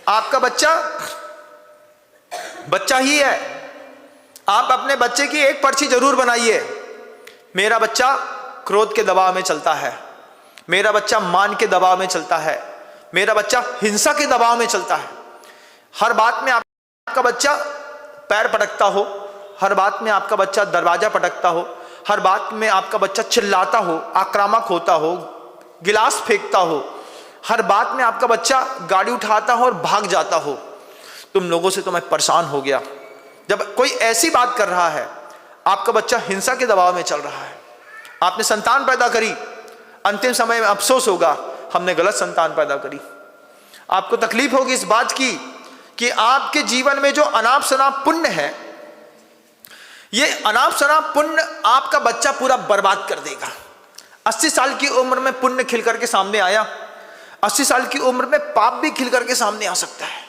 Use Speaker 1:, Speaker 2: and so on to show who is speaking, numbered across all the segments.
Speaker 1: आपका बच्चा बच्चा ही है। आप अपने बच्चे की एक पर्ची जरूर बनाइए, मेरा बच्चा क्रोध के दबाव में चलता है, मेरा बच्चा मान के दबाव में चलता है, मेरा बच्चा हिंसा के दबाव में चलता है। हर बात में आपका बच्चा पैर पटकता हो, हर बात में आपका बच्चा दरवाजा पटकता हो, हर बात में आपका बच्चा चिल्लाता हो, आक्रामक होता हो, गिलास फेंकता हो, हर बात में आपका बच्चा गाड़ी उठाता हो और भाग जाता हो। तुम लोगों से तो मैं परेशान हो गया। जब कोई ऐसी बात कर रहा है, आपका बच्चा हिंसा के दबाव में चल रहा है, आपने संतान पैदा करी, अंतिम समय में अफसोस होगा हमने गलत संतान पैदा करी। आपको तकलीफ होगी इस बात की कि आपके जीवन में जो अनाप शनाप पुण्य है, ये अनाप शनाप पुण्य आपका बच्चा पूरा बर्बाद कर देगा। 80 साल की उम्र में पुण्य खिल करके सामने आया, 80 साल की उम्र में पाप भी खिल करके सामने आ सकता है।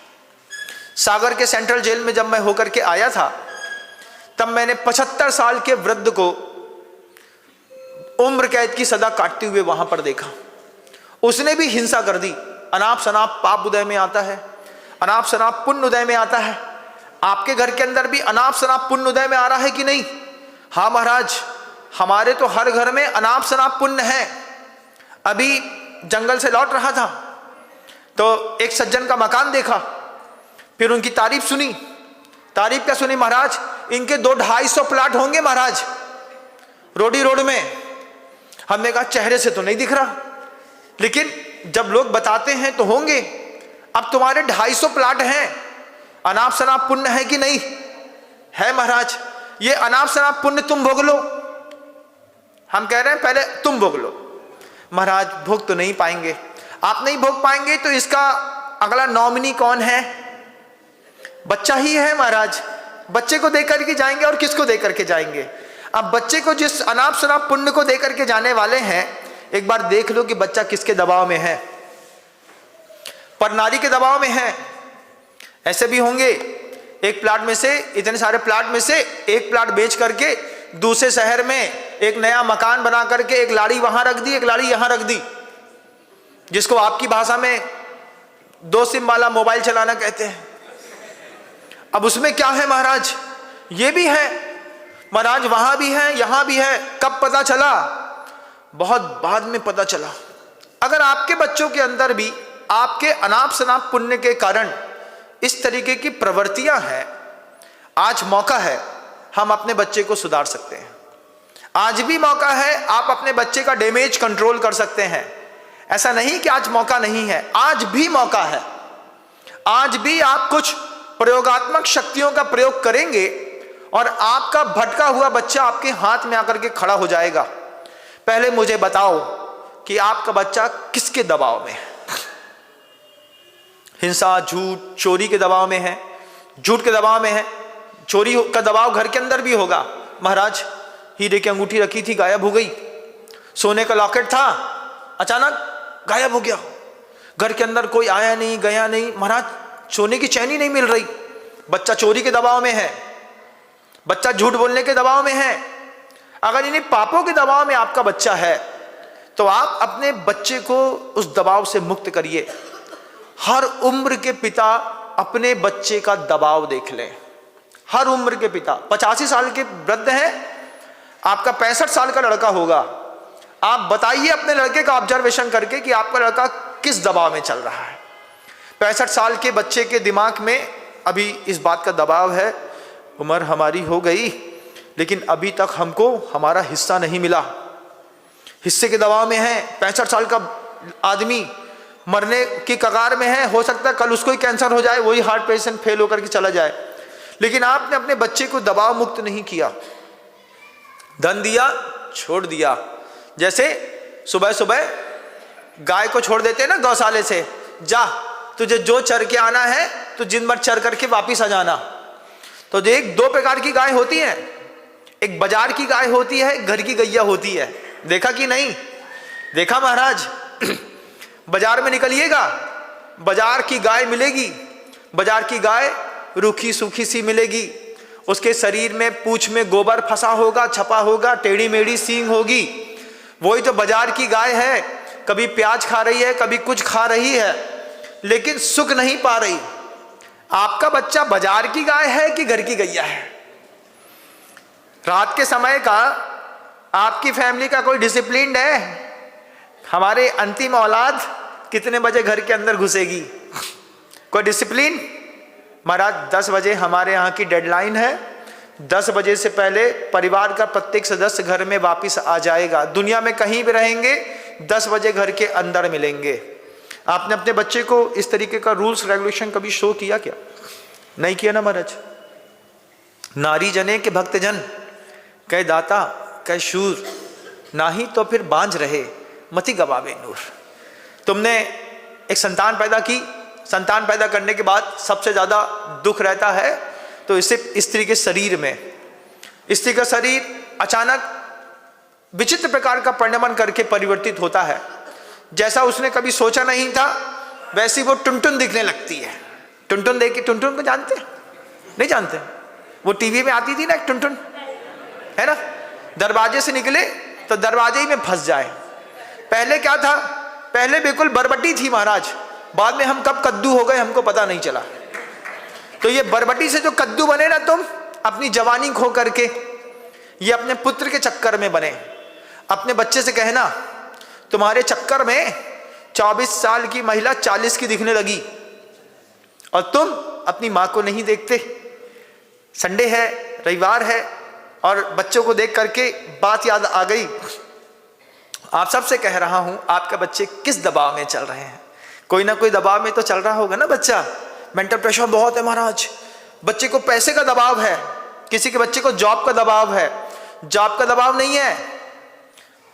Speaker 1: सागर के सेंट्रल जेल में जब मैं होकर के आया था, तब मैंने 75 साल के वृद्ध को उम्र कैद की सजा काटते हुए वहां पर देखा। उसने भी हिंसा कर दी। अनाप शनाप पाप उदय में आता है, अनाप शनाप पुण्य उदय में आता है। आपके घर के अंदर भी अनाप शनाप पुण्य उदय में आ रहा है कि नहीं? हाँ महाराज, हमारे तो हर घर में अनाप शनाप पुण्य है। अभी जंगल से लौट रहा था तो एक सज्जन का मकान देखा, फिर उनकी तारीफ सुनी। तारीफ क्या सुनी महाराज? इनके 200-250 प्लाट होंगे महाराज रोडी रोड में। हमने कहा चेहरे से तो नहीं दिख रहा, लेकिन जब लोग बताते हैं तो होंगे। अब तुम्हारे 250 प्लाट हैं, अनाप शनाप पुण्य है कि नहीं? है महाराज। ये अनाप शनाप पुण्य तुम भोग लो। हम कह रहे हैं पहले तुम भोग लो। महाराज भोग तो नहीं पाएंगे। आप नहीं भोग पाएंगे तो इसका अगला नॉमिनी कौन है? बच्चा ही है महाराज। बच्चे को देकर के जाएंगे और किसको देकर के जाएंगे? अब बच्चे को जिस अनाप शनाप पुण्य को देकर के जाने वाले हैं, एक बार देख लो कि बच्चा किसके दबाव में है। पर नारी के दबाव में है। ऐसे भी होंगे, एक प्लाट में से, इतने सारे प्लाट में से एक प्लाट बेच करके दूसरे शहर में एक नया मकान बना करके एक लाड़ी वहां रख दी, एक लाड़ी यहां रख दी, जिसको आपकी भाषा में 2 सिम वाला मोबाइल चलाना कहते हैं। अब उसमें क्या है महाराज? ये भी है महाराज, वहां भी है, यहां भी है। कब पता चला? बहुत बाद में पता चला। अगर आपके बच्चों के अंदर भी आपके अनाप शनाप पुण्य के कारण इस तरीके की प्रवृत्तियां हैं, आज मौका है हम अपने बच्चे को सुधार सकते हैं। आज भी मौका है, आप अपने बच्चे का डैमेज कंट्रोल कर सकते हैं। ऐसा नहीं कि आज मौका नहीं है, आज भी मौका है। आज भी आप कुछ प्रयोगात्मक शक्तियों का प्रयोग करेंगे और आपका भटका हुआ बच्चा आपके हाथ में आकर के खड़ा हो जाएगा। पहले मुझे बताओ कि आपका बच्चा किसके दबाव में है? हिंसा, झूठ, चोरी के दबाव में है, झूठ के दबाव में है। चोरी का दबाव घर के अंदर भी होगा। महाराज हीरे की अंगूठी रखी थी, गायब हो गई। सोने का लॉकेट था, अचानक गायब हो गया। घर के अंदर कोई आया नहीं, गया नहीं। महाराज सोने की चैन ही नहीं मिल रही। बच्चा चोरी के दबाव में है, बच्चा झूठ बोलने के दबाव में है। अगर इन्हीं पापों के दबाव में आपका बच्चा है तो आप अपने बच्चे को उस दबाव से मुक्त करिए। हर उम्र के पिता अपने बच्चे का दबाव देख लें। हर उम्र के पिता, 85 साल के वृद्ध हैं, आपका 65 साल का लड़का होगा। आप बताइए अपने लड़के का ऑब्जर्वेशन करके कि आपका लड़का किस दबाव में चल रहा है। 65 साल के बच्चे के दिमाग में अभी इस बात का दबाव है, उम्र हमारी हो गई लेकिन अभी तक हमको हमारा हिस्सा नहीं मिला। हिस्से के दबाव में है। 65 साल का आदमी मरने की कगार में है, हो सकता है कल उसको ही कैंसर हो जाए, वही हार्ट पेशेंट फेल होकर के चला जाए। लेकिन आपने अपने बच्चे को दबाव मुक्त नहीं किया। धन दिया, छोड़ दिया। जैसे सुबह सुबह गाय को छोड़ देते हैं ना गौशाले से, जा तुझे जो चर के आना है तो दिन भर चर करके वापिस आ जाना। तो जो एक 2 प्रकार की गाय होती है, एक बाजार की गाय होती है, घर की गैया होती है। देखा कि नहीं देखा महाराज? बाजार में निकलिएगा, बाजार की गाय मिलेगी। बाजार की गाय रूखी सूखी सी मिलेगी। उसके शरीर में पूंछ में गोबर फंसा होगा, छपा होगा, टेढ़ी मेढ़ी सींग होगी। वही तो बाजार की गाय है। कभी प्याज खा रही है, कभी कुछ खा रही है, लेकिन सुख नहीं पा रही। आपका बच्चा बाजार की गाय है कि घर की गैया है? रात के समय का आपकी फैमिली का कोई डिसिप्लिन है? हमारे अंतिम औलाद कितने बजे घर के अंदर घुसेगी? कोई डिसिप्लिन? महाराज 10 बजे हमारे यहाँ की डेडलाइन है, 10 बजे से पहले परिवार का प्रत्येक सदस्य घर में वापस आ जाएगा। दुनिया में कहीं भी रहेंगे 10 बजे घर के अंदर मिलेंगे। आपने अपने बच्चे को इस तरीके का रूल्स रेगुलेशन कभी शो किया क्या? नहीं किया ना महाराज। नारी जने के भक्त जन कह दाता कह शूर, नाही तो फिर बांझ रहे मति गवावे नूर। तुमने एक संतान पैदा की, संतान पैदा करने के बाद सबसे ज्यादा दुख रहता है तो इसे स्त्री के शरीर में। स्त्री का शरीर अचानक विचित्र प्रकार का परिणमन करके परिवर्तित होता है। जैसा उसने कभी सोचा नहीं था वैसी वो टुनटुन दिखने लगती है। टुनटुन देख के, टुनटुन को जानते नहीं जानते? वो टीवी में आती थी ना एक टुनटुन, है ना? दरवाजे से निकले तो दरवाजे ही में फंस जाए। पहले क्या था? पहले बिल्कुल बरबटी थी महाराज, बाद में हम कब कद्दू हो गए हमको पता नहीं चला। तो ये बरबटी से जो कद्दू बने ना तुम, अपनी जवानी खो करके, ये अपने पुत्र के चक्कर में बने। अपने बच्चे से कहना तुम्हारे चक्कर में 24 साल की महिला 40 की दिखने लगी और तुम अपनी मां को नहीं देखते। संडे है, रविवार है और बच्चों को देख करके बात याद आ गई। आप सबसे कह रहा हूं, आपके बच्चे किस दबाव में चल रहे हैं? कोई ना कोई दबाव में तो चल रहा होगा ना बच्चा। मेंटल प्रेशर बहुत है महाराज। बच्चे को पैसे का दबाव है, किसी के बच्चे को जॉब का दबाव है। जॉब का दबाव नहीं है,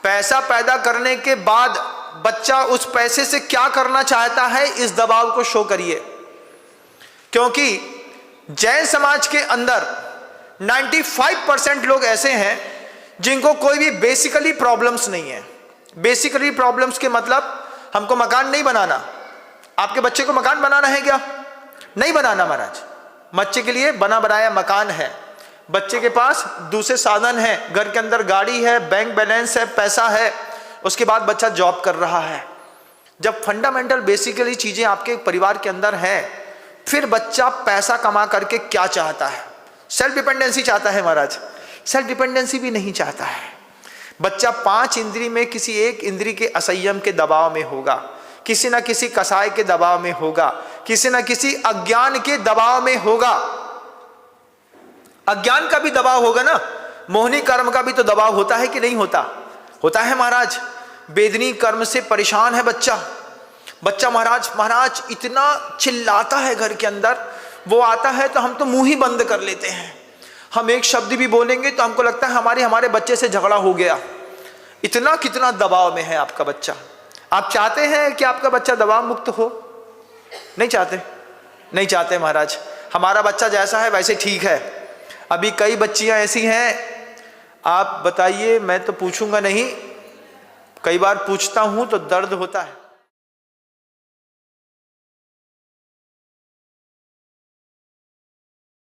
Speaker 1: पैसा पैदा करने के बाद बच्चा उस पैसे से क्या करना चाहता है, इस दबाव को शो करिए। क्योंकि जैन समाज के अंदर 95% लोग ऐसे हैं जिनको कोई भी बेसिकली प्रॉब्लम्स नहीं है। बेसिकली प्रॉब्लम्स के मतलब हमको मकान नहीं बनाना। आपके बच्चे को मकान बनाना है क्या? नहीं बनाना महाराज। बच्चे के लिए बना बनाया मकान है, बच्चे के पास दूसरे साधन है, घर के अंदर गाड़ी है, बैंक बैलेंस है, पैसा है, उसके बाद बच्चा जॉब कर रहा है। जब फंडामेंटल बेसिकली चीजें आपके परिवार के अंदर हैं, फिर बच्चा पैसा कमा करके क्या चाहता है? सेल्फ डिपेंडेंसी चाहता है महाराज। सेल्फ डिपेंडेंसी भी नहीं चाहता है। बच्चा 5 इंद्री में किसी एक इंद्री के असंयम के दबाव में होगा, किसी ना किसी कसाय के दबाव में होगा, किसी ना किसी अज्ञान के दबाव में होगा। अज्ञान का भी दबाव होगा ना, मोहनी कर्म का भी तो दबाव होता है कि नहीं होता? होता है महाराज। वेदनी कर्म से परेशान है बच्चा। बच्चा महाराज इतना चिल्लाता है घर के अंदर, वो आता है तो हम तो मुंह ही बंद कर लेते हैं। हम एक शब्द भी बोलेंगे तो हमको लगता है हमारे बच्चे से झगड़ा हो गया। इतना कितना दबाव में है आपका बच्चा। आप चाहते हैं कि आपका बच्चा दबाव मुक्त हो? नहीं चाहते, नहीं चाहते महाराज। हमारा बच्चा जैसा है वैसे ठीक है। अभी कई बच्चियां ऐसी हैं, आप बताइए, मैं तो पूछूंगा नहीं, कई बार पूछता हूं तो दर्द होता है।